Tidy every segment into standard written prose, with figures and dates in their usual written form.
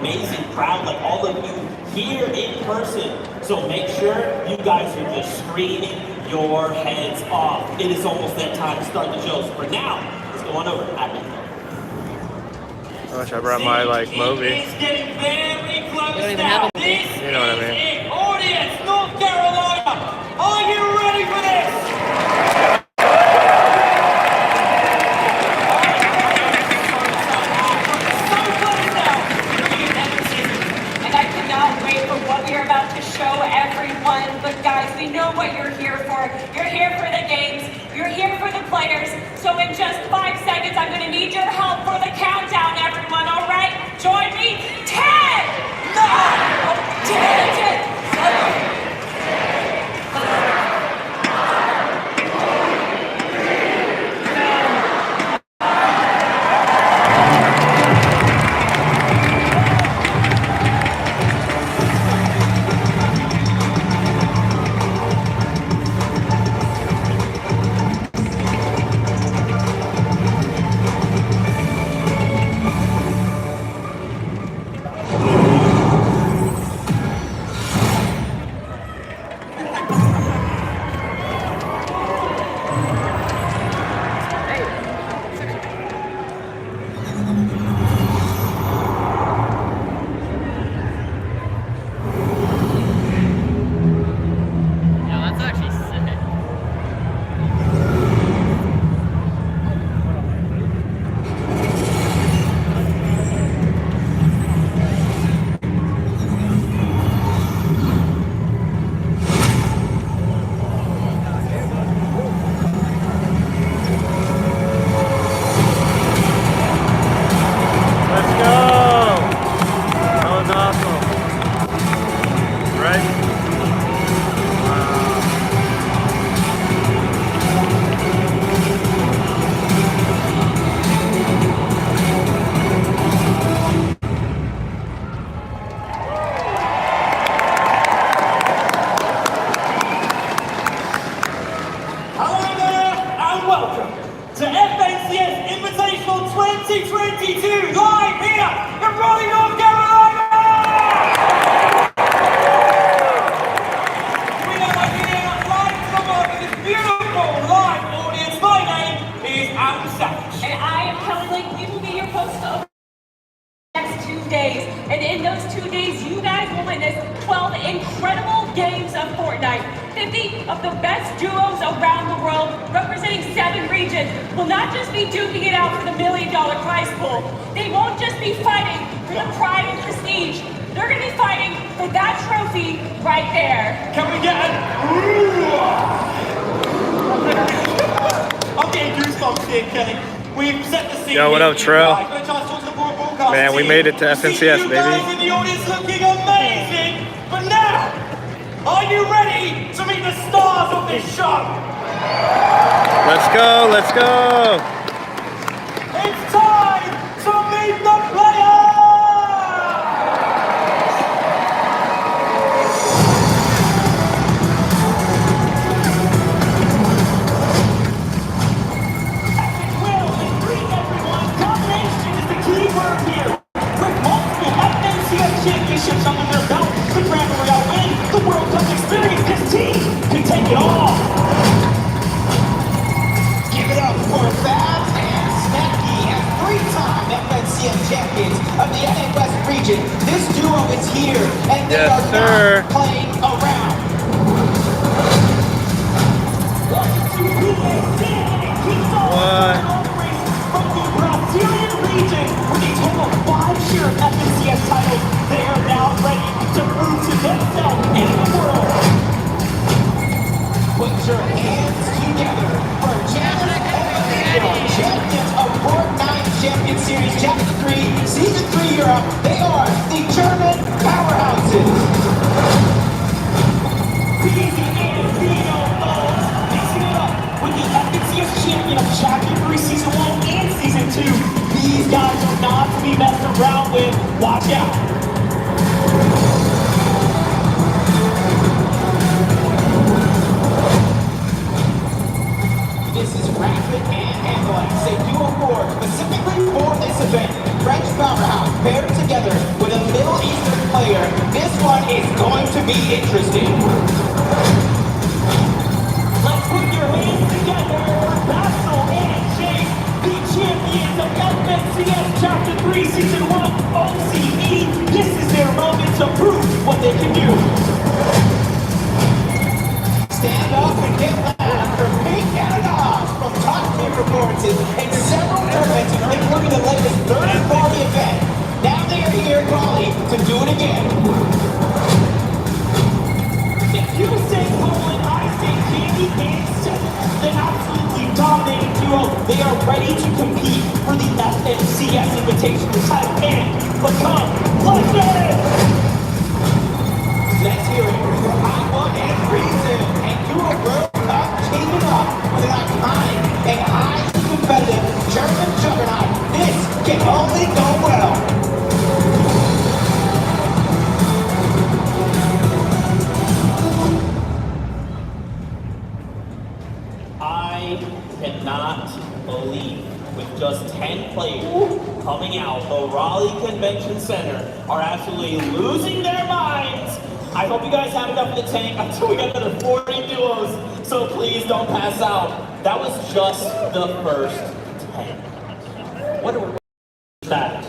amazing crowd, like all of you here in person. So make sure you guys are just screaming your heads off. It is almost that time to start the show. So for now, let's go on over to Admin. I wish I brought my movie. It's getting very close You don't even now. have a movie. This You know what I mean. is it. Audience, North Carolina, are you ready for this? Show everyone, but guys, we know what you're here for. You're here for the games, you're here for the players. So in just 5 seconds, I'm gonna need your help for the countdown, everyone, all right? Join me. 10, 9, 10, 7. To FNCS Invitational 2022, live here in Raleigh, North Carolina! We are here live from this beautiful live audience. My name is Adam Savage. And I am Kelly Lake. We will be your host over the next 2 days. And in those 2 days, you guys will witness 12 incredible games of Fortnite. 50 of the best duos around the world, representing 7 regions, will not just be duking it out for the $1 million prize pool. They won't just be fighting for the pride and prestige. They're going to be fighting for that trophy right there. Can we get an I'm getting goosebumps here, Kelly. We've set the scene. Yo, what up, Trail? Man, we made it to FNCS, baby. You guys in the audience looking amazing. But now, are you ready to meet the stars of this show? Let's go, let's go. It's time to meet the players! Well, and greet everyone. Domination is the key word here. With multiple FNCS championships under their belt, the Grand Royale win, the World Cup experience, this team can take it all. Give it up for Fabs and Snacky as 3-time FNCS champions of the NA West region. This duo is here, and they are not playing around. What? From the Brazilian region, with a total of 5 sheer FNCS titles, they are now ready to prove to themselves and the world. Put your hands together for champions of Fortnite Champion Series Chapter 3, Season 3 Europe. They are the German powerhouses. Mixing it up with the FNCS champion of Chapter 3, Season 1 and Season 2. These guys are not to be messed around with. Watch out. This is Rapid and Ambulance, a duo force specifically for this event. French powerhouse paired together with a be interesting. Let's put your hands together for Basil and Jake, the champions of FNCS Chapter 3 Season 1 OCE. This is their moment to prove what they can do. Stand up and get loud for Pink and Oz from top tier performances in several tournaments, including the latest third-party event. Now they are here in Raleigh to do it again. If you say Poland, I say Candy and Seth. They're absolutely dominating duo. They are ready to compete for the FNCS Invitational title and become legends. Let's hear it for Aqua and Reason and Duo World Cup teaming up with an iconic and highly competitive German juggernaut. This can only go well. I cannot believe with just 10 players coming out, the Raleigh Convention Center are absolutely losing their minds. I hope you guys have enough in the tank until we get another 40 duos, so please don't pass out. That was just the first 10. What are we stacked?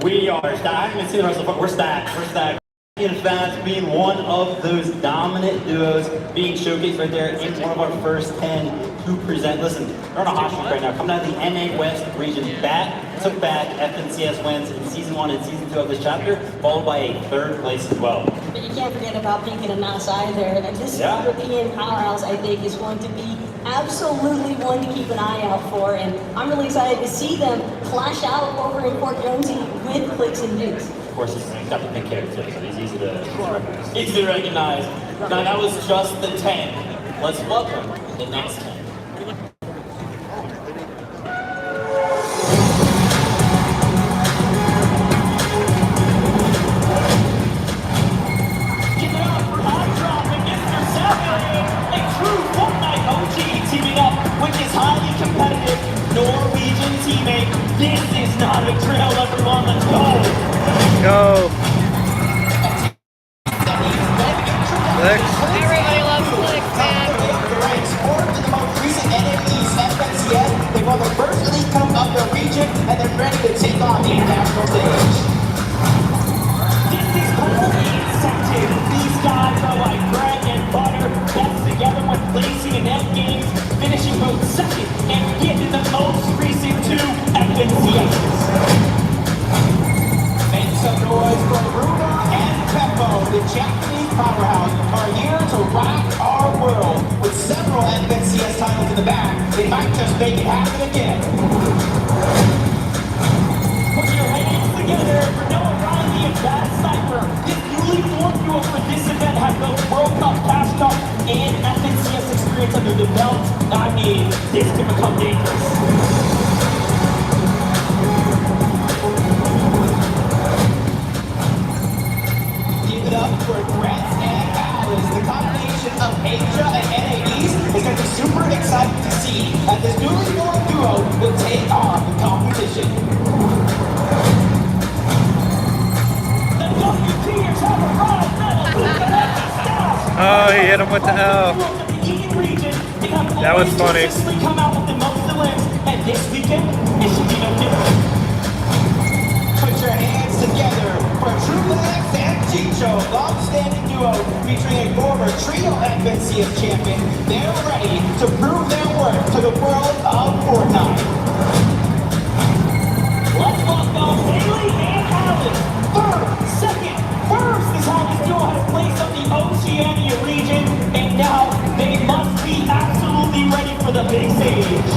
We are stacked. I haven't even seen the rest of the We're stacked. We're stacked. In fact, being one of those dominant duos being showcased right there in one of our first 10 to present. Listen, they're on a hot streak right now. Coming out of the NA West region, back-to-back FNCS wins in Season 1 and Season 2 of this chapter, followed by a third place as well. But you can't forget about Pink and Anas either. And this European powerhouse, I think, is going to be absolutely one to keep an eye out for. And I'm really excited to see them clash out over in Port Jonesy with Clicks and Dukes. Of course, he's got the pink hair too, so he's easy to recognize. Easy to recognize. Now, that was just the 10. Let's welcome the next 10. Give it up for Hot Drop and Mr. Seven, a true Fortnite OG teaming up with his highly competitive Norwegian teammate. This is not a drill, everyone. Let's go. Go. Everybody loves Clicks, man. Fourth in the most recent NAE's FNCS, they won their first Elite Cup of their region, and they're ready to take on the international stage. This is whole incentive. These guys are like bread and butter. That's together when placing in F games, finishing both second and getting the most recent 2 FNCSs. Make some noise for Runa and Peppo, the Japanese powerhouse, are here to rock our world. With several FNCS titles in the back, they might just make it happen again. Put your hands together for Noah Riley and Bad Cypher. This newly formed duo for this event has both World Cup, Cash Cup, and FNCS experience under their belt. I mean, this can become dangerous. Give it up for Gretz and Alice. The combination of Asia and NAEs is going to be super exciting to see as this newly formed duo will take on the competition. The WPers have arrived. Oh, he hit him with the L. That was funny. Come out with the most wins, and this weekend it should be no different. Put your hands together for Trulex and Chicho, long-standing duo featuring a former trio FNCS champion. They're ready to prove their worth to the world of Fortnite. Let's welcome Haley and Alice. Third, second, first is how this duo has placed up the Oceania region, and now they must be absolutely ready for the big stage.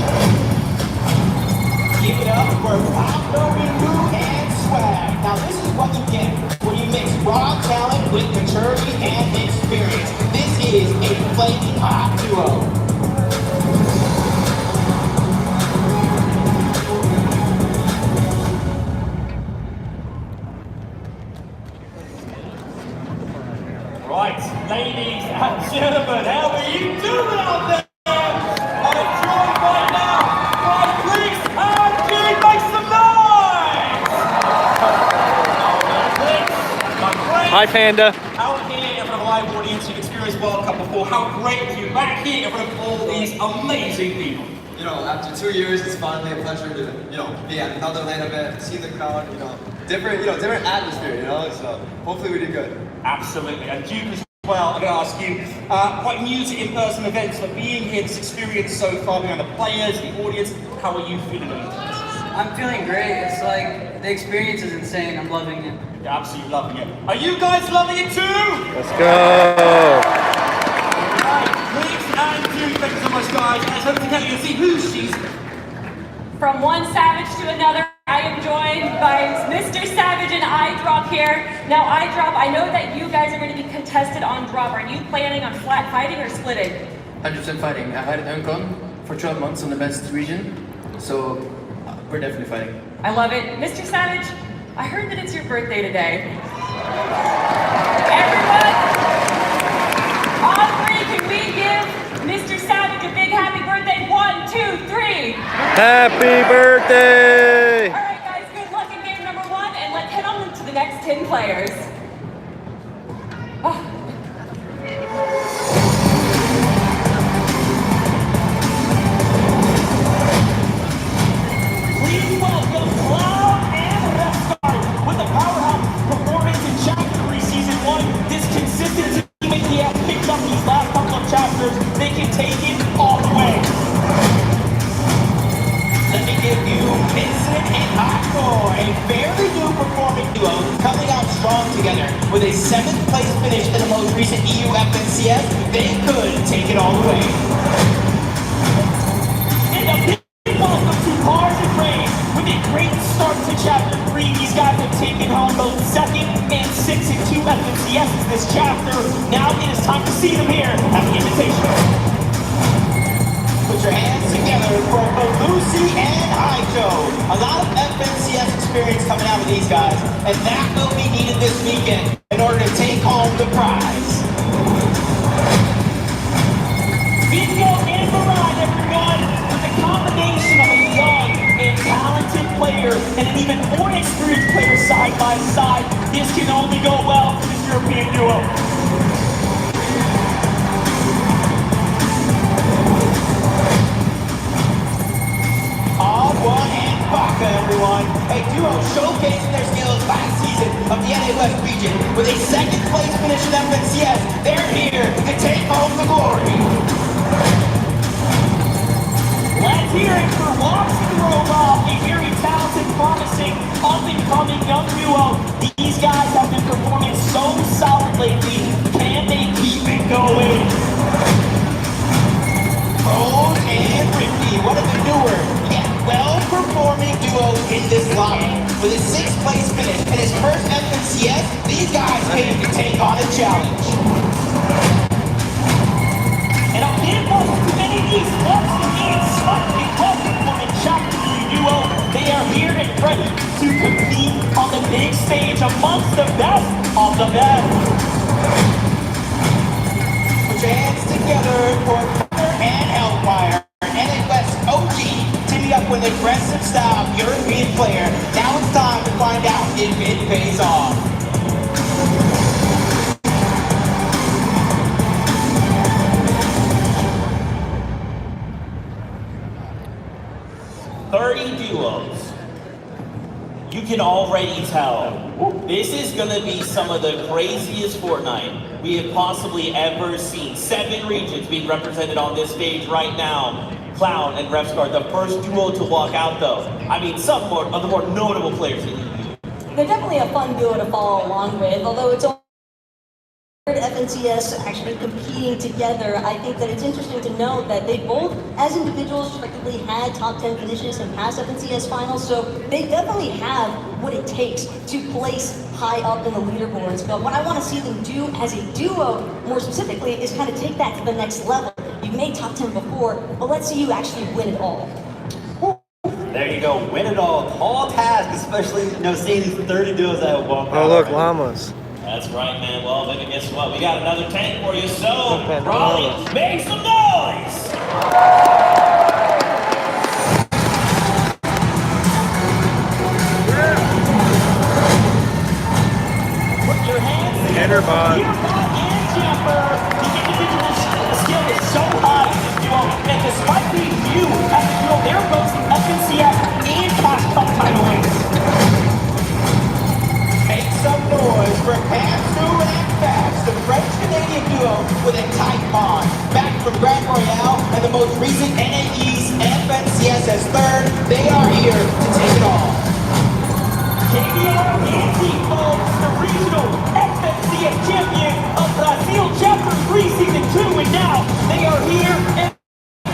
Give it up for Pablo Bingu and Swag. Now this is what you get when you mix raw talent with maturity and experience. This is a flaming hot duo. Right, ladies and gentlemen, how are you doing out there? I'm joined right now by Clicks and Jake. Make some noise! Hi, Panda. Out here for the live audience. You've experienced World Cup before. How great are you back here in front of all these amazing people? You know, after 2 years, it's finally a pleasure to, be at another LAN event, see the crowd, different atmosphere, so hopefully we do good. Absolutely, and Duke as well, I'm going to ask you, quite new to in-person events, but being here, this experience so far, being on the players, the audience, how are you feeling about it? I'm feeling great. It's like, the experience is insane. I'm loving it. You're absolutely loving it. Are you guys loving it too? Let's go. And Duke, thank you so much, guys. Let's hope together you can see who she's. From one savage to another, I am joined by Mr. Savage and iDrop here. Now, iDrop, I know that you guys are going to be contested on drop. Are you planning on flat fighting or splitting? 100% fighting. I had an Uncon for 12 months on the best region, so we're definitely fighting. I love it. Mr. Savage, I heard that it's your birthday today. Everyone, on three, can we give Mr. Savage a big happy birthday? 1, 2, 3. Happy birthday! All right, guys, good luck in game number 1, and let's head on to the next 10 players. Oh. Please welcome Cloud and Restart with the powerhouse performance in Chapter 3 Season 1. This consistency he has picked up these last couple of chapters, they can take it all the way. Let me give you Vincent and Hardcore, a fairly new performing duo coming out strong together. With a 7th place finish in the most recent EU FNCS, they could take it all the way. And a big welcome to Cars and Rain. With a great start to Chapter 3, these guys have taken home both 2nd and 6th and 2 FNCSs this chapter. Now it is time to see them here at the Invitational. Put your hands together for both Lucy and Haijo. A lot of FNCS experience coming out of these guys, and that will be needed this weekend in order to take home the prize. Video and Barrage, everyone, with a combination of a young and talented player and an even more experienced player side by side. This can only go well for this European duo. And Baka, everyone. A duo showcasing their skills last season of the NA West region. With a 2nd place finish in FNCS, they're here to take home the glory. Let's hear it for Walks and Robot, a very talented, promising, up-and-coming young duo. These guys have been performing so solid lately. Can they keep it going? Rose and Ricky, one of the newer, yet well-performing duos in this lineup. With his 6th place finish and his first FNCS, these guys came to take on a challenge. And a bit more to many of these once again slightly well-performing Chapter 3 duo. They are here and ready to compete on the big stage amongst the best of the best. Put your hands together for and Hellfire, NA West OG, teaming up with an aggressive style European player. Now it's time to find out if it pays off. Duos. You can already tell this is going to be some of the craziest Fortnite we have possibly ever seen. 7 regions being represented on this stage right now. Cloud and Refscar, the first duo to walk out though. I mean, some of the more notable players in the EU. They're definitely a fun duo to follow along with, although it's only FNCS actually competing together. I think that it's interesting to note that they both, as individuals, respectively had top 10 finishes in past FNCS finals, so they definitely have what it takes to place high up in the leaderboards. But what I want to see them do as a duo, more specifically, is kind of take that to the next level. You've made top 10 before, but let's see you actually win it all. There you go, win it all. Tall task, especially seeing these 30 duos that have walked out. Oh look, llamas. That's right, man. Well, then guess what? We got another tank for you. So, Raleigh, make some noise! Put your hands together. Interbot. Interbot and with a tight bond. Back from Grand Royale and the most recent NA East FNCS as third, they are here to take it all. KBR and folks, the regional FNCS champion of Brazil Chapter 3 Season 2, and now they are here and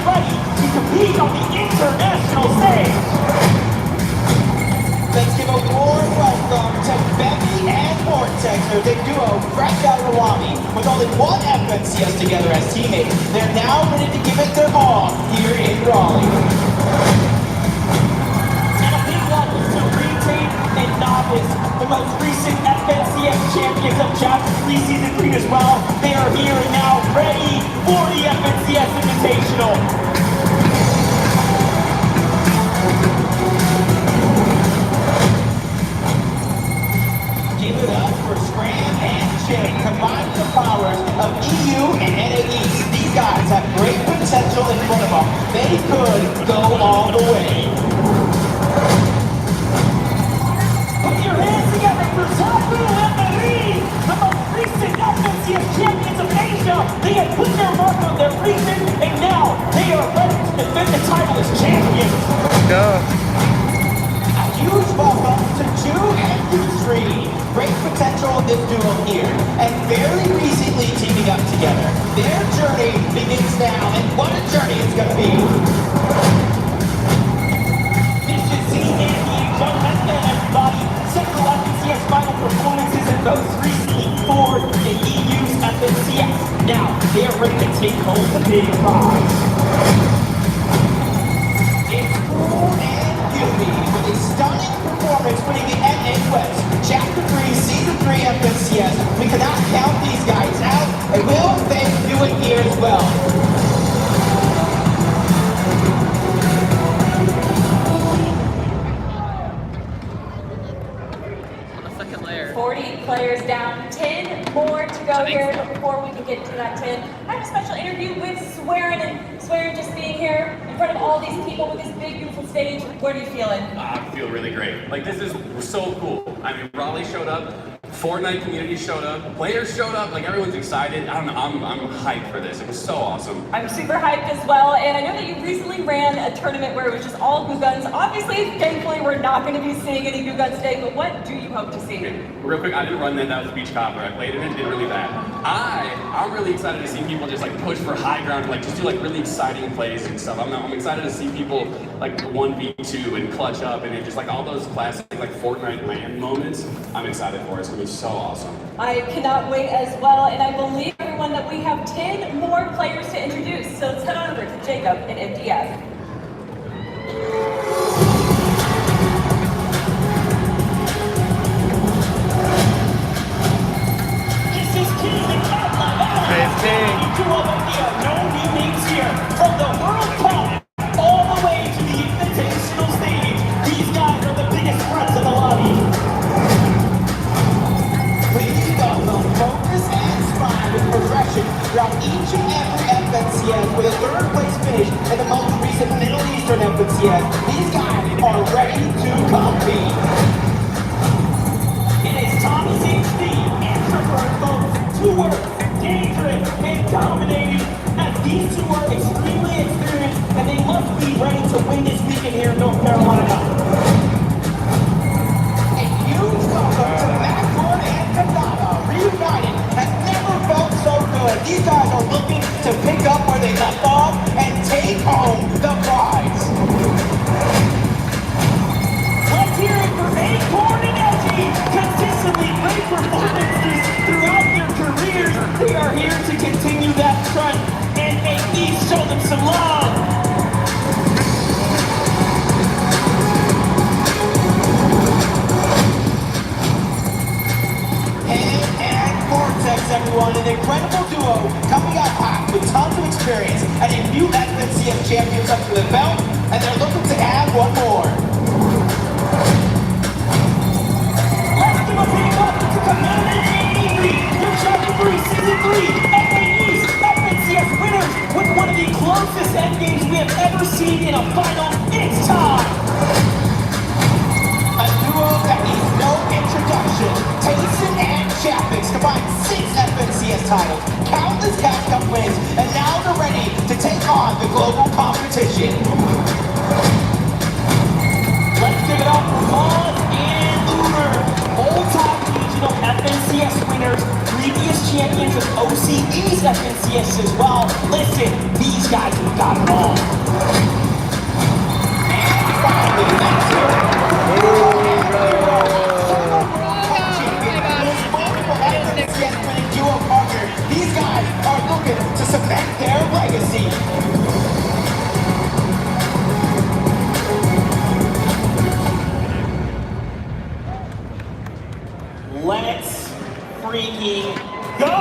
ready to compete on the international stage. Let's give a warm welcome to Becky and Vortex, their big duo, fresh out of the lobby. With only one FNCS together as teammates, they're now ready to give it their all here in Raleigh. And novice, the most recent FNCS champions of Chapter 3 Season 3 as well. They are here and now ready for the FNCS Invitational. Give it up for Scram and Jake, combining the powers of EU and NA East. These guys have great potential in front of them. They could go all the way. The most recent FNCS champions of Asia. They have put their mark on their region, and now they are ready to defend the title as champions. Go. A huge welcome to 2 and 3. Great potential in this duo here, and fairly recently teaming up together. Their journey begins now, and what a journey it's going to be. This is CNE John Mesta, everybody. Central FNCS final performances in those recently for the EU's FNCS. Now, they're ready to take home the big prize. It's cool and beauty with a stunning performance winning the NA West Chapter 3 Season 3 FNCS. We cannot count these guys out, and will they do it here as well? 40 players down, 10 more to go here before we can get to that 10. I have a special interview with Swearin, and Swearin just being here in front of all these people with this big, beautiful stage. What are you feeling? I feel really great. Like, this is so cool. I mean, Raleigh showed up, Fortnite community showed up, players showed up, like everyone's excited. I don't know, I'm hyped for this. It was so awesome. I'm super hyped as well, and I know that you recently ran a tournament where it was just all Goo Guns. Obviously, thankfully, we're not going to be seeing any Goo Guns today, but what do you hope to see? Okay, real quick, I didn't run that was Beach Copper. I played in it, did really bad. I'm really excited to see people just like push for high ground, like just do like really exciting plays and stuff. I'm excited to see people like 1v2 and clutch up and just like all those classic like Fortnite land moments. I'm excited for it. It's gonna be so awesome. I cannot wait as well, and I believe everyone that we have 10 more players to introduce. So let's head on over to Jacob and MDF. This is King and Cadillac. It's King. Two of them here, no new names here. From the World Cup all the way to the Invitational stage. These guys are the biggest threats in the lobby. Please welcome Focus and Spine with progression throughout each and every FNCS with a third place finish in the most recent Middle Eastern FNCS. These guys are ready to compete. It is Thomas HD and Trevor folks. Two words, dangerous and dominating. As these two are extremely experienced and they must be ready to win this weekend here in North Carolina. A huge welcome to Macron and Kanata. Reunited has never felt so good. These guys are looking to pick up where they left off and take home the prize. Let's hear it for Acorn and Edgy. Consistently great performances throughout their careers. They are here to continue that trend and at least show them some love. And Vortex, everyone, an incredible duo coming out hot with tons of experience and a new FNCS champions up to the belt, and they're looking to add one more. Let's give a big welcome to Commander Avery, your Chapter 3 Season 3 FA East FNCS winners with one of the closest endgames we have ever seen in a final. It's time. A duo that needs no introduction. Tayson and Chapix combined 6 FNCS titles, countless tacked up wins, and now they're ready to take on the global competition. Let's give it up for Maz and Uber, all-time regional FNCS winners, previous champions of OCE's FNCS as well. Listen, these guys have got it all. And finally, next year, duo partner. These guys are looking to cement their legacy. Let's freaking go!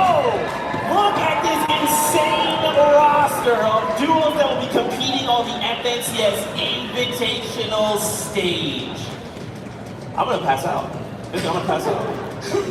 Look at this insane roster of duos that will be competing on the FNCS Invitational stage. I'm gonna pass out. I'm gonna pass out.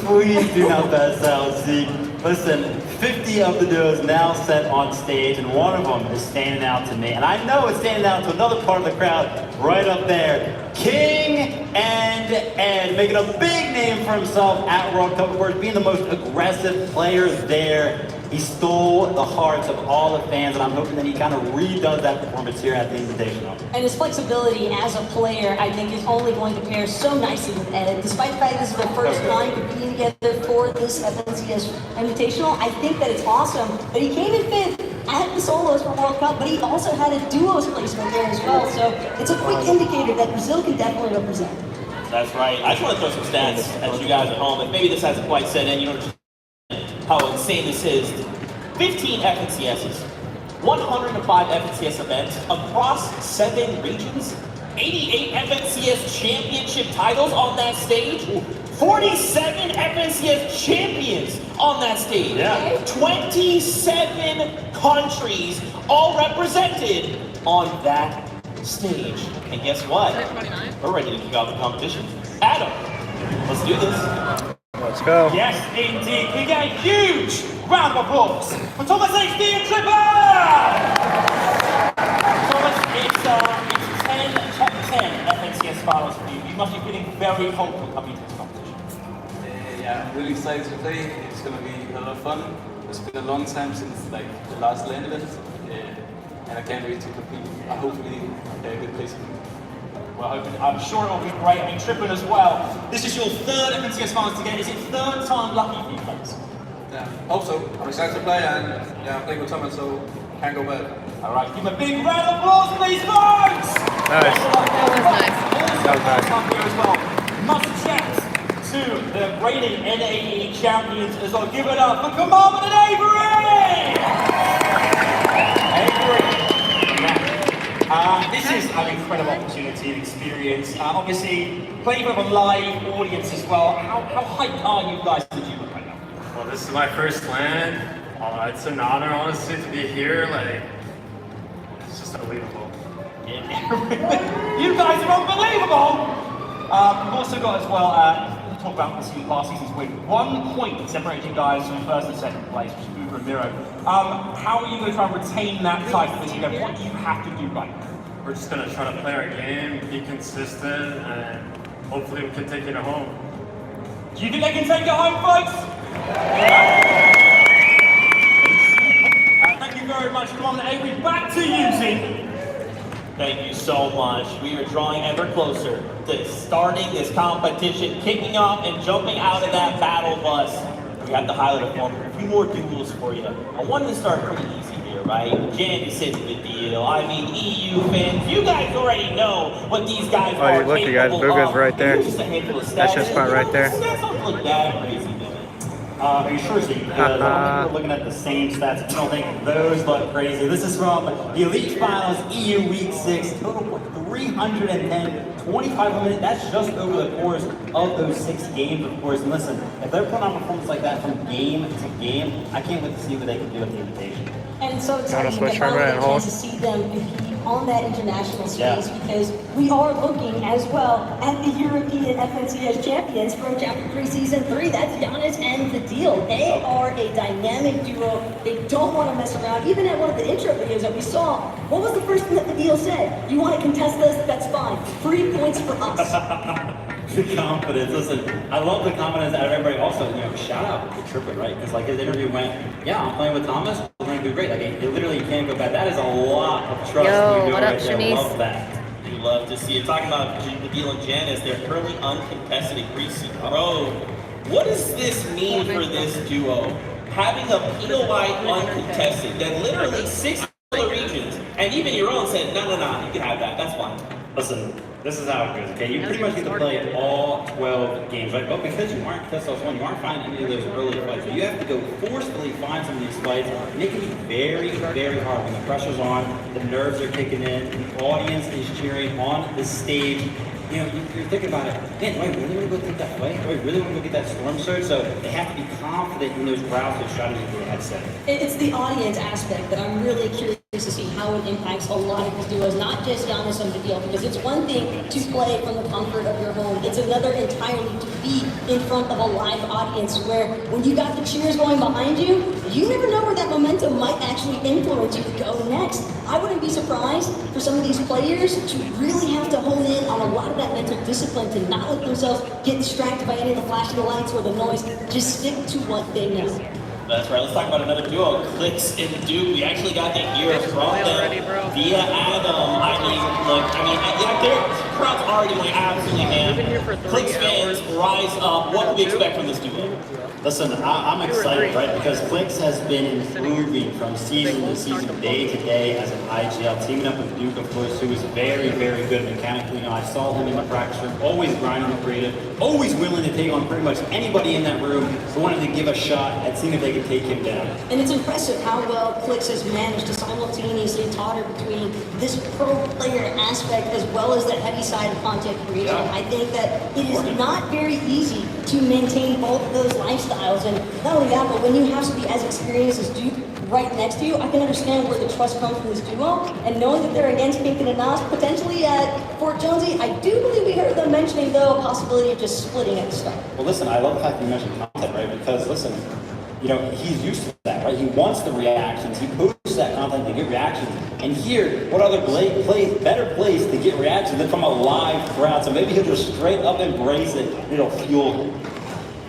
Please do not pass out, Zeke. Listen, 50 of the duos now set on stage, and one of them is standing out to me. And I know it's standing out to another part of the crowd right up there. King and Ed, making a big name for himself at World Cup, of course, being the most aggressive player there. He stole the hearts of all the fans, and I'm hoping that he kind of redoes that performance here at the Invitational. And his flexibility as a player, I think, is only going to pair so nicely with Ed. Despite the fact this is the first time competing together for this FNCS Invitational, I think that it's awesome that he came in fifth at the solos for World Cup, but he also had a duos placement there as well. So it's a quick indicator that Brazil can definitely represent. That's right. I just want to throw some stats at you guys at home, and maybe this hasn't quite set in. You know how insane this is. 15 FNCSs, 105 FNCS events across 7 regions, 88 FNCS championship titles on that stage, 47 FNCS champions on that stage, 27 countries all represented on that stage. And guess what? We're ready to kick off the competition. Adam, let's do this. Let's go. Yes, indeed. We get a huge round of applause for Thomas HD and Tripper! Thomas, it's 10 top 10 FNCS finals for you. You must be feeling very hopeful coming into this competition. Yeah, I'm really excited to play. It's going to be a lot of fun. It's been a long time since the last LAN event, and I can't wait to compete. Hopefully, a good place. Well, I'm sure it'll be great. I mean, Trippin as well. This is your third FNCS finals together. Is it third time lucky for you guys? Yeah, hope so. I'm excited to play, and yeah, I'm playing with Thomas, so can't go bad. All right, give him a big round of applause, please, folks! Nice. That was nice. Here as well. Must chat to the reigning NAE champions as well. Give it up for Kamal and Avery! Avery. This is an incredible opportunity and experience. Obviously, playing with a live audience as well. How hyped are you guys that you look right now? Well, this is my first LAN. It's an honor, honestly, to be here. It's just unbelievable. Yeah. You guys are unbelievable! We've also got as well, we'll talk about last season's win. 1 point separated you guys from first and second place, which is Uber and Miro. How are you going to try and retain that title this year? What do you have to do right now? We're just going to try to play our game, be consistent, and hopefully we can take it home. Do you think they can take it home, folks? Thank you very much. Come on, Avery, back to you, Zeke. Thank you so much. We are drawing ever closer to starting this competition, kicking off and jumping out of that battle bus. We have to highlight a few more duels for you. I wanted to start pretty easy here, right? Jan is sitting the deal. I mean, EU fans, you guys already know what these guys are. Oh, look, you guys, Booga's right there. That's your spot right there. Stats don't look that crazy, do they? Are you sure, Steve? I don't think we're looking at the same stats. I don't think those look crazy. This is from the Elite Finals EU Week 6. Total 310, 25 minutes. That's just over the course of those 6 games, of course. And listen, if they're putting on a performance like that from game to game, I can't wait to see what they can do at the Invitation. And it's so exciting to finally get a chance to see them compete on that international stage because we are looking as well at the European FNCS champions from Chapter 3 Season 3. That's Giannis and the Deal. They are a dynamic duo. They don't want to mess around. Even at one of the intro videos that we saw, what was the first thing that the Deal said? You want to contest us? That's fine. 3 points for us. The confidence. Listen, I love the confidence out of everybody. Also, shout out to Trippett, right? Because like his interview went, yeah, I'm playing with Thomas. I'm going to do great. Like it literally can't go bad. That is a lot of trust. Yo, what up, right there. Shanice? Love that. You love to see it. Talking about Nabil and Janice, they're currently uncontested in Greasy Road. What does this mean for this duo? Having a POI uncontested that literally 6 other regions, and even your own said, no, you can have that. That's fine. Listen, this is how it goes, okay? You pretty much get to play all 12 games, right? But because you aren't Test-1, you aren't finding any of those early fights. So you have to go forcefully find some of these fights, and it can be very, very hard when the pressure's on, the nerves are kicking in, the audience is cheering on the stage. You're thinking about it, man, do I really want to go take that fight? Do I really want to go get that storm surge? So they have to be confident in those routes and strategies that they have set. It's the audience aspect that I'm really curious to see how it impacts a lot of these duos, not just Giannis and Nabil, because it's one thing to play from the comfort of your home. It's another entirely to be in front of a live audience where when you got the cheers going behind you, you never know where that momentum might actually influence you to go next. I wouldn't be surprised for some of these players to really have to hone in on a lot of that mental discipline to not let themselves get distracted by any of the flashing lights or the noise. Just stick to what they know. That's right. Let's talk about another duo, Clicks and Duke. We actually got to hear from them via Adam. Their crowd's already going absolutely ham. Clicks fans rise up. What do we expect from this duo? Listen, I'm excited, right? Because Clicks has been improving from season to season, day to day as an IGL, teaming up with Duke, of course, who is very, very good mechanically. I saw him in the practice room, always grinding the creative, always willing to take on pretty much anybody in that room who wanted to give a shot at seeing if they could take him down. And it's impressive how well Clicks has managed to simultaneously totter between this pro player aspect as well as the heavy side of content creation. Yeah. I think that it is not very easy to maintain both of those lifestyles. And not only that, but when you have to be as experienced as Duke right next to you, I can understand where the trust comes from this duo. And knowing that they're against Pinkin and Nas, potentially at Fort Jonesy, I do believe we heard them mentioning, though, a possibility of just splitting at the start. Well, listen, I love the fact that you mentioned content, right? Because, listen, he's used to that, right? He wants the reactions. He posts that content to get reactions. And here, what other better place to get reactions than from a live crowd? So maybe he'll just straight up embrace it. It'll fuel him.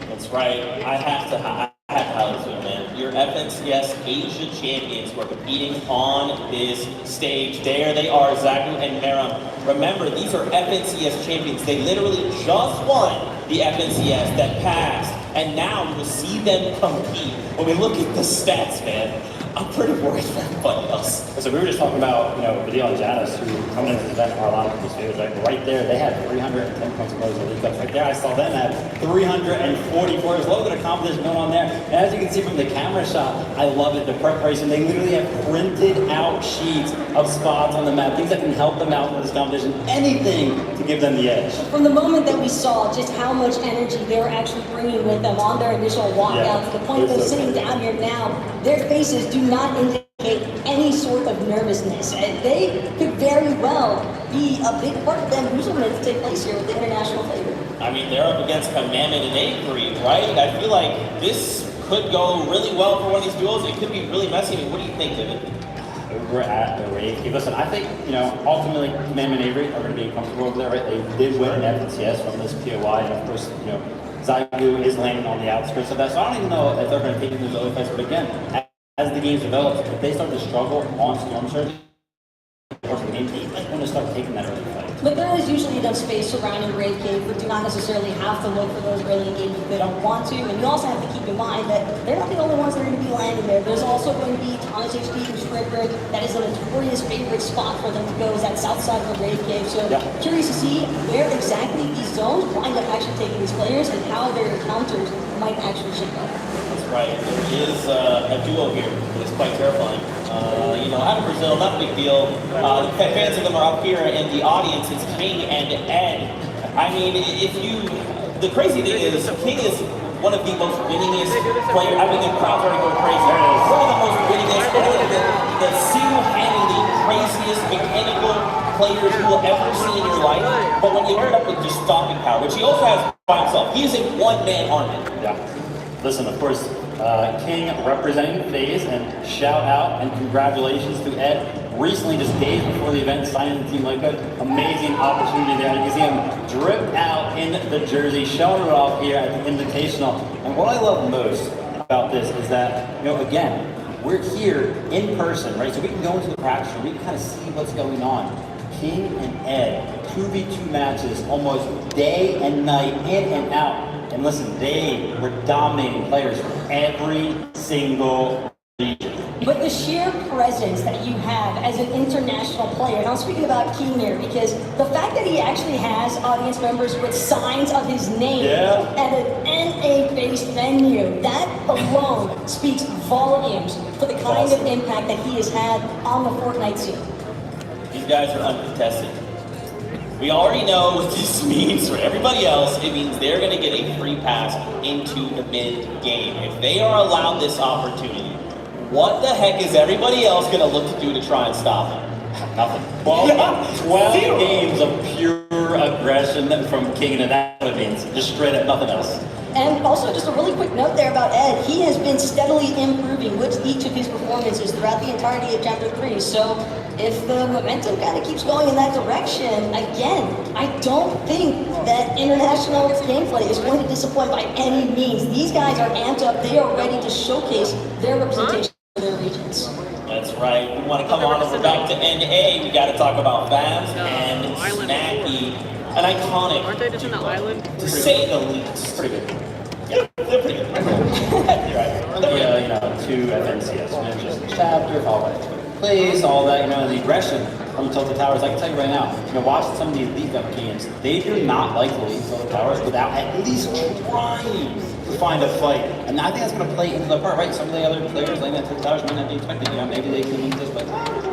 That's right. I have to highlight this, man. Your FNCS Asia champions who are competing on this stage. There they are, Zagu and Meram. Remember, these are FNCS champions. They literally just won the FNCS that passed. And now you will see them compete. When we look at the stats, man, I'm pretty worried for everybody else. So we were just talking about, Nabil and Janice, who coming into this event are a lot of people's favorites, right? But right there, they had 310 points of players in the league cups. Right there, I saw them at 340 players. Look at the competition going on there. And as you can see from the camera shot, I love it. The preparation, they literally have printed out sheets of spots on the map, things that can help them out with this competition, anything to give them the edge. From the moment that we saw just how much energy they were actually bringing with them on their initial walkout, to the point that they're sitting down here now, their faces do not indicate any sort of nervousness. And they could very well be a big part of them who's going to take place here with the international favorite. I mean, they're up against Commandment and Avery, right? I feel like this could go really well for one of these duels. It could be really messy. I mean, what do you think, David? We're at the rave. Listen, I think, ultimately, Commandment and Avery are going to be comfortable over there, right? They did win an FNCS from this POI, and of course, Zagu is landing on the outskirts of that. So I don't even know if they're going to take those other fights. But again, as the games develop, if they start to struggle on Storm Surge, or the game, they might want to start taking that early fight. But there is usually enough space surrounding Raid Cave for do not necessarily have to look for those early engagements if they don't want to. And you also have to keep in mind that they're not the only ones that are going to be landing there. There's also going to be Thomas HD and Stricker. That is a notorious favorite spot for them to go, is that south side of the Raid Cave. So curious to see where exactly these zones wind up actually taking these players and how their encounters might actually shape up. That's right. There is a duo here that is quite terrifying. Out of Brazil, not a big deal. The fans of them are up here in the audience. It's King and Ed. I mean, the crazy thing is, King is one of the most winningest players. I mean, the crowd's already going crazy. One of the most winningest, the single-handedly craziest mechanical players you will ever see in your life. But when you end up with just stopping power, which he also has by himself, he is a one-man army. Yeah. Listen, of course, King representing FaZe, and shout out and congratulations to Ed recently, just days before the event, signing the team. Like an amazing opportunity there. You can see him drip out in the jersey, showing it off here at the Invitational. And what I love most about this is that, you know, again, we're here in person, right? So we can go into the practice room, we can kind of see what's going on. King and Ed, 2v2 matches, almost day and night, in and out. And listen, they were dominating players from every single region. But the sheer presence that you have as an international player, and I'm speaking about King here, because the fact that he actually has audience members with signs of his name at an NA-based venue, that alone speaks volumes for the kind of impact that he has had on the Fortnite scene. These guys are uncontested. We already know what this means for everybody else. It means they're going to get a free pass into the mid-game. If they are allowed this opportunity, what the heck is everybody else going to look to do to try and stop them? Nothing. 12 games of pure aggression from King, and that's what it means. Just straight up, nothing else. And also, just a really quick note there about Ed. He has been steadily improving with each of his performances throughout the entirety of Chapter 3. So if the momentum kind of keeps going in that direction, again, I don't think that international gameplay is going to disappoint by any means. These guys are amped up. They are ready to showcase their representation of their regions. That's right. We want to come on over back to NA. We got to talk about Fabs and Snacky. An iconic, aren't they just in the island? to say the least. Pretty good. Yeah, they're pretty good. You're right. Yeah, you know, 2 FNCS matches in chapter, all that plays, all that, you know, the aggression from Tilted Towers. I can tell you right now, you know, watching some of these League Up games, they do not like to leave Tilted Towers without at least trying to find a fight. And I think that's going to play into the part, right? Some of the other players like that Tilted Towers might not be expected. You know, maybe they can leave this, but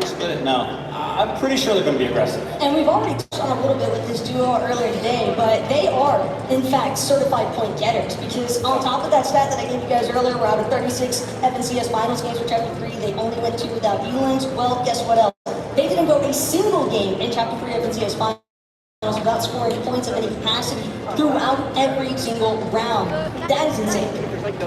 split it. No. I'm pretty sure they're going to be aggressive. And we've already touched on a little bit with this duo earlier today, but they are, in fact, certified point getters. Because on top of that stat that I gave you guys earlier, we're out of 36 FNCS finals games for Chapter 3. They only went 2 without Elans. Well, guess what else? They didn't go a single game in Chapter 3 FNCS finals without scoring points of any capacity throughout every single round. That is insane.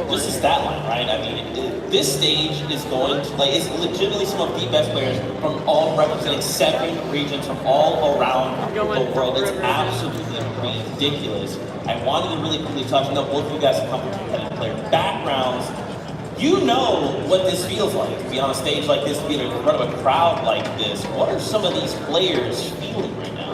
Just a stat line, right? I mean, this stage is going to, like, it's legitimately some of the best players from all, representing 7 regions from all around the world. It's absolutely ridiculous. I wanted to really quickly touch, both of you guys have come from competitive player backgrounds. You know what this feels like to be on a stage like this, to be in front of a crowd like this. What are some of these players feeling right now?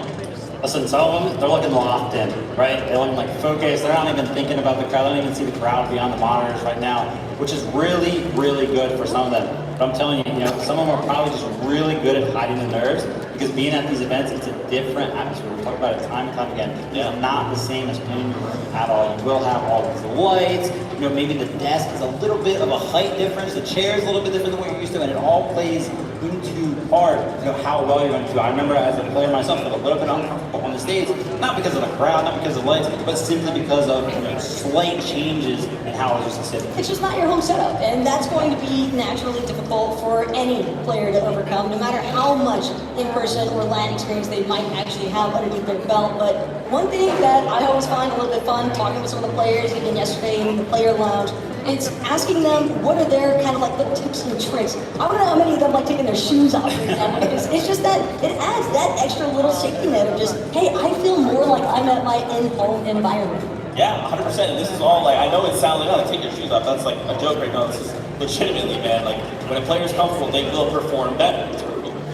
Listen, some of them, they're looking locked in, right? They're looking like focused. They're not even thinking about the crowd. They don't even see the crowd beyond the monitors right now, which is really, really good for some of them. But I'm telling you, some of them are probably just really good at hiding the nerves, because being at these events, it's a different atmosphere. We talk about it time and time again. It's not the same as being in your room at all. You will have all of the lights. Maybe the desk is a little bit of a height difference. The chair is a little bit different than what you're used to, and it all plays into part, how well you're going to do. I remember as a player myself, I felt a little bit uncomfortable on the stage, not because of the crowd, not because of lights, but simply because of slight changes in how I was used to sit. It's just not your home setup, and that's going to be naturally difficult for any player to overcome, no matter how much in-person or LAN experience they might actually have underneath their belt. But one thing that I always find a little bit fun, talking with some of the players, even yesterday in the player lounge, it's asking them what are their kind of like little tips and tricks. I want to know how many of them like taking their shoes off, for example, because it's just that it adds that extra little safety net of just, hey, I feel more like I'm at my in-home environment. Yeah, 100%. And this is all like, I know it sounds like, take your shoes off. That's like a joke right now. This is legitimately, man. Like, when a player's comfortable, they will perform better.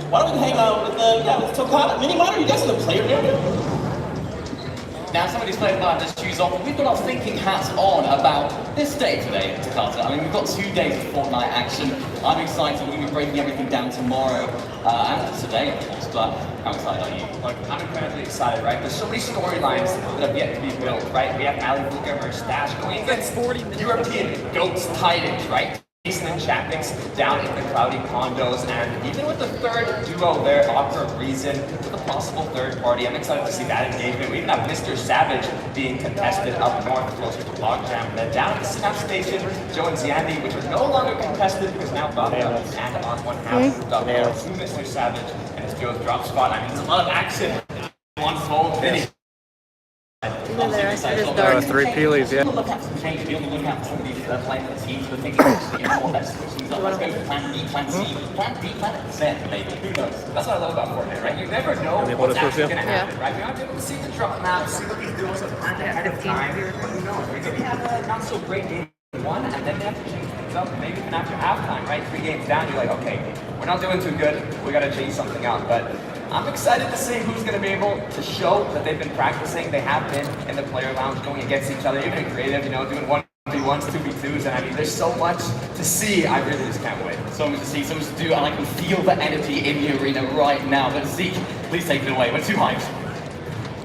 Why don't we hang out with with Tokata? Mini Monitor, you guys in the player area? Now somebody's playing about their shoes off, and we've got our thinking hats on about this day today at Takata. I mean, we've got 2 days of Fortnite action. I'm excited. We're going to be breaking everything down tomorrow and today, of course, but how excited are you? Like, I'm incredibly excited, right? There's so many storylines that have yet to be built, right? We have Ali Luka versus Stash going against European GOATs Titans, right? Jason and Chapniks down in the cloudy condos, and even with the third duo there, Awkward Reason, with a possible third party, I'm excited to see that engagement. We even have Mr. Savage being contested up north, closer to Logjam. And then down at the Snap Station, Joe and Ziandi, which are no longer contested because now Bobby and on one half moved up there to Mr. Savage, and it's Joe's drop spot. I mean, there's a lot of action. One full finish. Even there, I started dark. 3 Peelies, yeah. Look at some change. Be on the lookout for some of these playing for the teams who are thinking, you know what, let's switch things up. Let's go for plan B, plan C, plan D, plan Z, maybe. Who knows? That's what I love about Fortnite, right? You never know what's actually going to happen, right? You're not able to see the drop map, see what he's doing, plan ahead of time. But who knows? Maybe we have a not so great game one, and then they have to change things up. Maybe even after halftime, right? 3 games down, you're like, okay, we're not doing too good. We got to change something out. But I'm excited to see who's going to be able to show that they've been practicing. They have been in the player lounge going against each other, even in creative, you know, doing 1v1s, 2v2s, and I mean, there's so much to see. I really just can't wait. So much to see, so much to do, and I can feel the energy in the arena right now. But Zeke, please take it away. We're too hyped.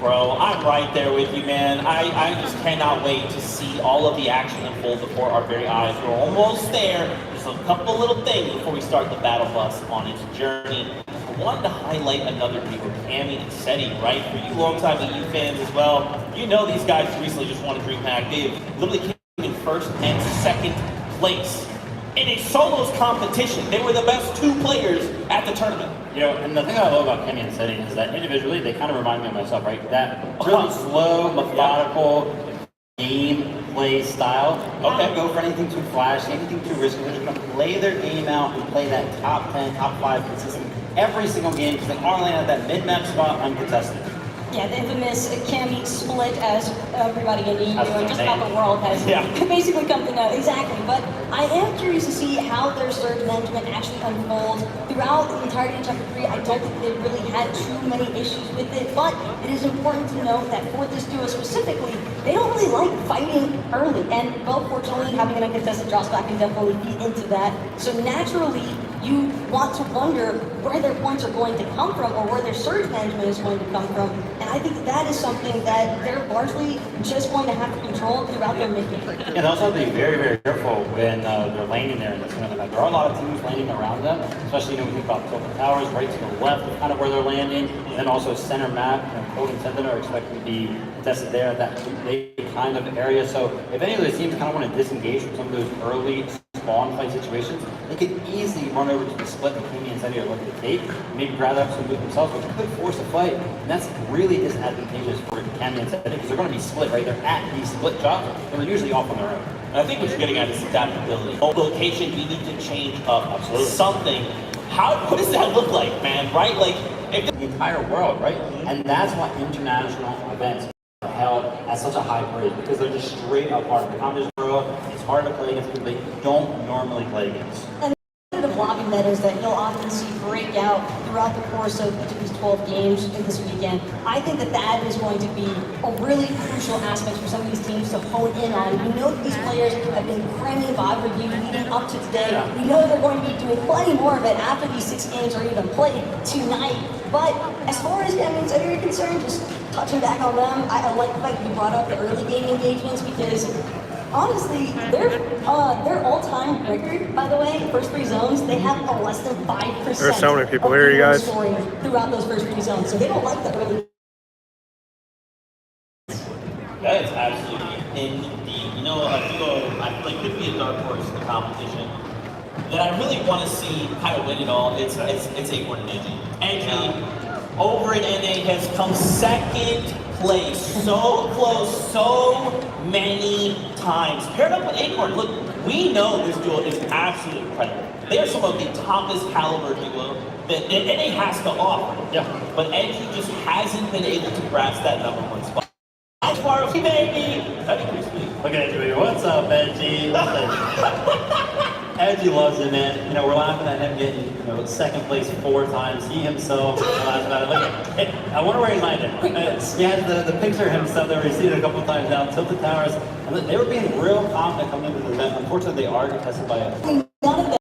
Bro, I'm right there with you, man. I just cannot wait to see all of the action unfold before our very eyes. We're almost there. Just a couple little things before we start the battle bus on its journey. I wanted to highlight another people, Cammy and Seti, right? For you longtime EU fans as well, you know these guys recently just won a DreamHack. They literally came in first and second place in a solos competition. They were the best 2 players at the tournament. You know, and the thing I love about Kenny and Seti is that individually they kind of remind me of myself, right? That really slow, methodical game play style. Okay, don't go for anything too flashy, anything too risky. They're just gonna play their game out and play that top 10, top 5 consistent every single game because they are laying at that mid-map spot uncontested. Yeah, the infamous Cammy split, as everybody in the EU and just about the world has basically come to know. Exactly, but I am curious to see how their surge management actually unfolds throughout the entirety of Chapter 3. I don't think they really had too many issues with it, but it is important to note that for this duo specifically, they don't really like fighting early, and well, fortunately, having an uncontested drop back can definitely feed into that. So naturally, you want to wonder where their points are going to come from or where their surge management is going to come from. And I think that is something that they're largely just going to have to control throughout their mid-game. Yeah, they also have to be very, very careful when they're landing there in this tournament. There are a lot of teams landing around them, especially when we think about Tilted Towers, right to the left, kind of where they're landing, and then also center map, Cold and Tendon are expected to be contested there at that kind of area. So if any of those teams kind of want to disengage from some of those early spawn fight situations, they could easily run over to the split between and Seti or look at the tape, maybe grab up some loot themselves, which could force a fight. And that's really disadvantageous for Cammy and Seti because they're going to be split, right? They're at these split drops, and they're usually off on their own. And I think what you're getting at is adaptability. Location, you need to change up something. What does that look like, man, right? Like, if the entire world, right? And that's why international events are held at such a high grade because they're just straight up hard. The competition world, it's hard to play against people they don't normally play against. And the lobby metas that you'll often see break out throughout the course of each of these 12 games in this weekend, I think that that is going to be a really crucial aspect for some of these teams to hone in on. We know that these players have been cramming VOD review leading up to today. We know they're going to be doing plenty more of it after these 6 games are even played tonight. But as far as Cammy and Seti are concerned, just touching back on them, I like the fact that you brought up the early game engagements because honestly, their all-time record, by the way, first 3 zones, they have a less than 5%. There's so many people here, you guys. Scoring throughout those first 3 zones, so they don't like the early. that is absolutely indeed. You know, I feel like could be a dark horse in the competition that I really want to see kind of win it all. It's Acorn and Edgy. Edgy over at NA has come second place, so close, so many times. Paired up with Acorn, look, we know this duo is absolutely incredible. They are some of the toppest caliber duo that NA has to offer. Yeah. But Edgy just hasn't been able to grasp that #1 spot. Tomorrow, baby! That'd be pretty sweet. Look at Edgy, baby. What's up, Edgy? Edgy loves it, man. You know, we're laughing at him getting, second place 4 times. He himself, we're laughing at it. Look at, I wonder where he landed. He had the picture of himself that we've seen a couple times now, Tilted Towers. And they were being real confident coming into the event. Unfortunately, they are contested by a... None of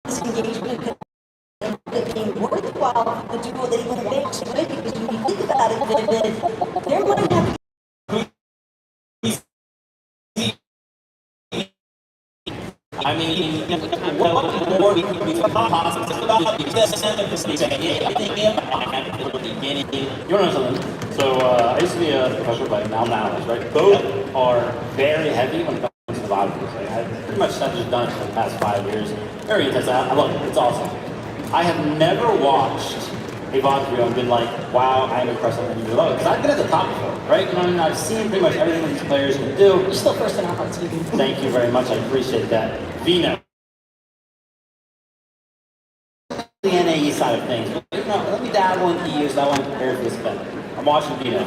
this engagement being worthwhile, the duo that even makes it, because when you think about it a little bit, they're going to have I mean, what more we can talk about this You want to know something? So I used to be a professional by now, right? Both are very heavy when it comes to vodka. Like, I pretty much have just done it for the past 5 years. Very intense. I love it. It's awesome. I have never watched evolved through and been like, wow, I'm impressed on the individual level. Because I've been at the top before, right? You know, and I've seen pretty much everything that these players can do. You're still first in our hearts, Stevie. Thank you very much. I appreciate that. Vino. The NAE side of things. But, you know, let me dabble in EU so I want to prepare for this event. I'm watching Vino.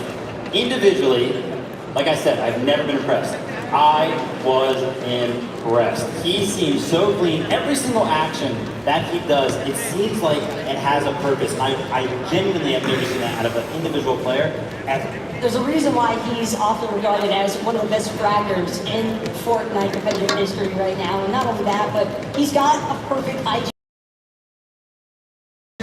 Individually, like I said, I've never been impressed. I was impressed. He seems so clean. Every single action that he does, it seems like it has a purpose. I genuinely have never seen that out of an individual player. There's a reason why he's often regarded as one of the best fraggers in Fortnite competitive history right now. And not only that, but he's got a perfect IG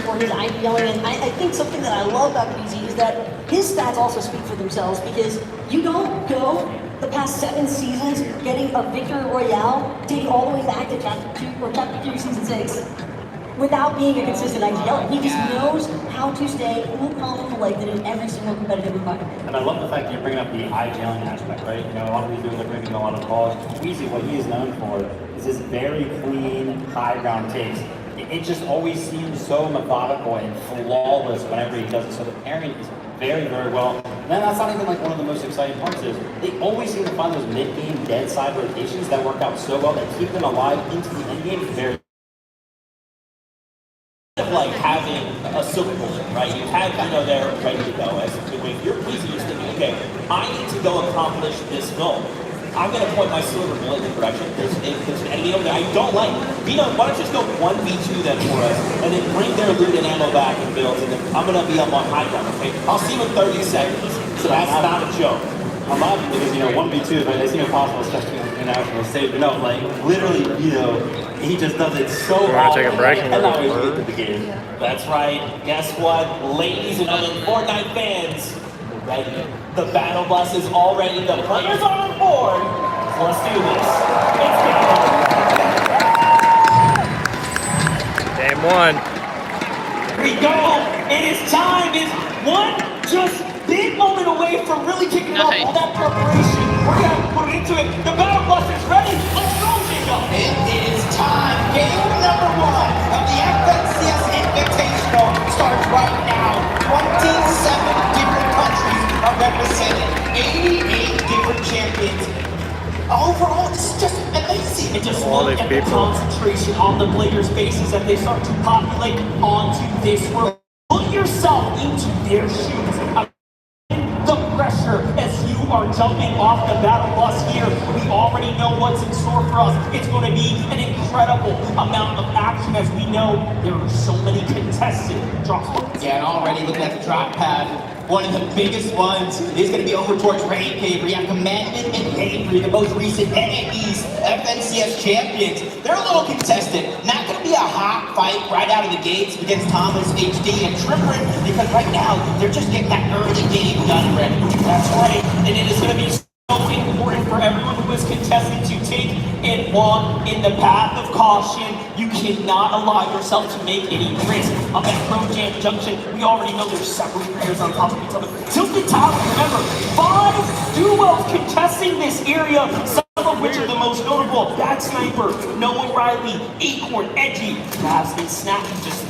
for his IPLing. And I think something that I love about PZ is that his stats also speak for themselves, because you don't go the past 7 seasons getting a victory royale dating all the way back to Chapter 2 or Chapter 2 Season 6 without being a consistent IGL. He just knows how to stay cool, calm, and collected in every single competitive environment. And I love the fact that you're bringing up the IGLing aspect, right? You know, a lot of these dudes are making a lot of calls. Weezy, what he is known for is his very clean, high ground takes. It just always seems so methodical and flawless whenever he does it. So the pairing is very, very well. And then that's not even like one of the most exciting parts is they always seem to find those mid-game dead side rotations that work out so well that keep them alive into the end game. Very like having a silver bullet, right? You have Vino there ready to go. As if you're Weezy, you're thinking, okay, I need to go accomplish this goal. I'm going to point my silver bullet in the direction. There's an enemy over there I don't like. Vino, why don't you just go 1v2 then for us, and then bring their loot and ammo back and builds, and then I'm going to be up on high ground, okay? I'll see you in 30 seconds. So that's not a joke. I'm laughing because, you know, 1v2, right, they seem impossible, especially on international stage, but no, like, literally, you know, he just does it so well. Take a break and always get to the game. That's right. Guess what? Ladies and other Fortnite fans, ready. The battle bus is all ready. The players are on board. So let's do this. Let's go. Game 1. Here we go. It is time. Is one just big moment away from really kicking off all that preparation. We're going to put it into it. The battle bus is ready. Let's go, Jacob. It is time. Game number 1 of the FNCS Invitational starts right now. 27 different countries are represented. 88 different champions. Overall, this is just amazing. And just look at the concentration on the players' faces as they start to populate onto this world. Put yourself into their shoes. The pressure as you are jumping off the battle bus here. We already know what's in store for us. It's going to be an incredible amount of action, as we know there are so many contested drop points. Yeah, and already looking at the drop pad, one of the biggest ones is going to be over towards Rain Paver. You have Commandment and Paver, the most recent NAE's FNCS champions. They're a little contested. Not going to be a hot fight right out of the gates against Thomas, HD, and Tripperin, because right now they're just getting that early game done ready. That's right, and it is going to be so important for everyone who is contesting to take and walk in the path of caution. You cannot allow yourself to make any risk. Up at Pro Jam Junction, we already know there's several players on top of each other. Tilted Tower, remember, 5 duos contesting this area, some of which are the most notable. Bad Sniper, Noah Riley, Acorn, Edgy, Labs, and Snappy just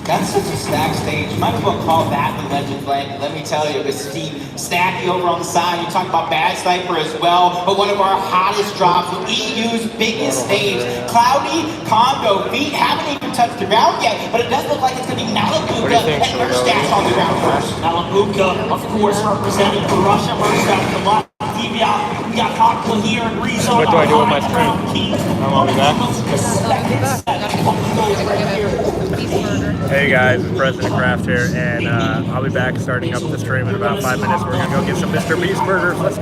That's such a stacked stage. You might as well call that the Legends Land. Let me tell you, with Steve Snappy over on the side, you talk about Bad Sniper as well, but one of our hottest drops, the EU's biggest stage. Cloudy, Congo, Feet haven't even touched the ground yet, but it does look like it's going to be Malabuka and Merstash on the ground first. Malabuka, of course, representing for Russia, Merstash, the Latvia. We got Aqua here and Rizzo. What do I do with my screen? I'll be back. Hey guys, it's PresidentCRAFT here, and I'll be back starting up the stream in about 5 minutes. We're gonna go get some Mr. Beast burgers. Let's go.